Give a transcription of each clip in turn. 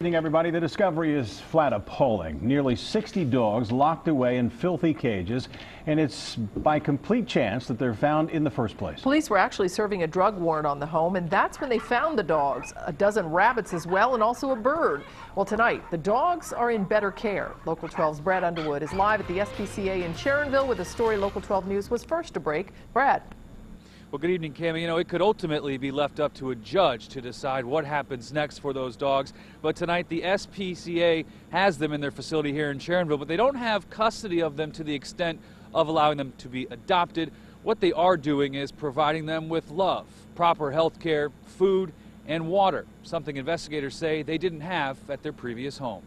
Good evening, everybody. The discovery is flat appalling. Nearly 60 dogs locked away in filthy cages, and it's by complete chance that they're found in the first place. Police were actually serving a drug warrant on the home, and that's when they found the dogs. A dozen rabbits as well, and also a bird. Well, tonight, the dogs are in better care. Local 12's Brad Underwood is live at the SPCA in Sharonville with a story Local 12 News was first to break. Brad. Well, good evening, Cammie. You know, it could ultimately be left up to a judge to decide what happens next for those dogs. But tonight, the SPCA has them in their facility here in Sharonville, but they don't have custody of them to the extent of allowing them to be adopted. What they are doing is providing them with love, proper health care, food, and water, something investigators say they didn't have at their previous home.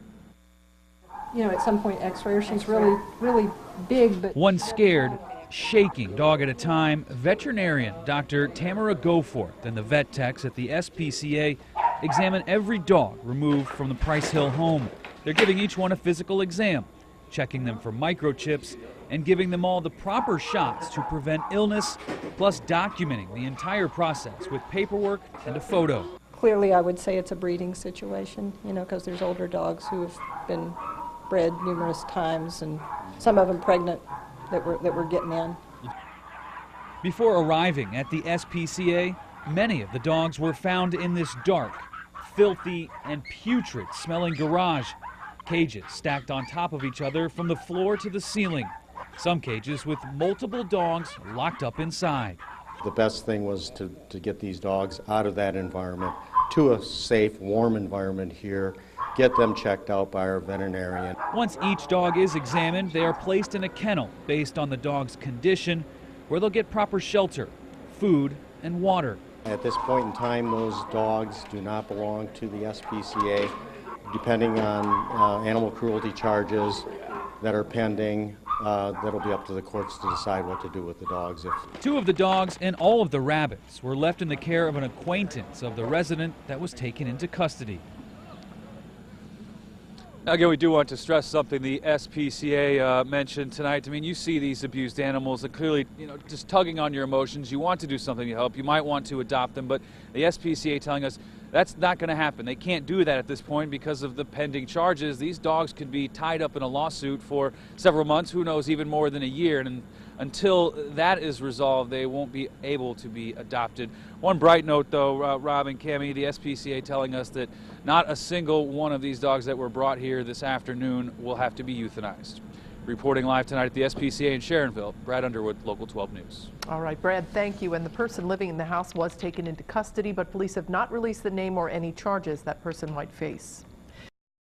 You know, at some point, X-ray, she's really big, but... One scared, shaking dog at a time, veterinarian Dr. Tamara Goforth and the vet techs at the SPCA examine every dog removed from the Price Hill home. They're giving each one a physical exam, checking them for microchips, and giving them all the proper shots to prevent illness, plus documenting the entire process with paperwork and a photo. Clearly, I would say it's a breeding situation, you know, because there's older dogs who have been bred numerous times, and some of them pregnant that we're getting in. Before arriving at the SPCA, many of the dogs were found in this dark, filthy, and putrid smelling garage. Cages stacked on top of each other from the floor to the ceiling. Some cages with multiple dogs locked up inside. The best thing was to get these dogs out of that environment to a safe, warm environment here, get them checked out by our veterinarian. Once each dog is examined, they are placed in a kennel based on the dog's condition, where they'll get proper shelter, food, and water. At this point in time, those dogs do not belong to the SPCA. Depending on animal cruelty charges that are pending, that'll be up to the courts to decide what to do with the dogs. Two of the dogs and all of the rabbits were left in the care of an acquaintance of the resident that was taken into custody. Now, again, we do want to stress something the SPCA mentioned tonight. I mean, you see these abused animals and clearly, you know, just tugging on your emotions. You want to do something to help. You might want to adopt them, but the SPCA telling us that's not going to happen. They can't do that at this point because of the pending charges. These dogs could be tied up in a lawsuit for several months, who knows, even more than a year. And until that is resolved, they won't be able to be adopted. One bright note, though, Rob and Cammie, the SPCA telling us that not a single one of these dogs that were brought here this afternoon will have to be euthanized. Reporting live tonight at the SPCA in Sharonville, Brad Underwood, Local 12 News. All right, Brad, thank you. And the person living in the house was taken into custody, but police have not released the name or any charges that person might face.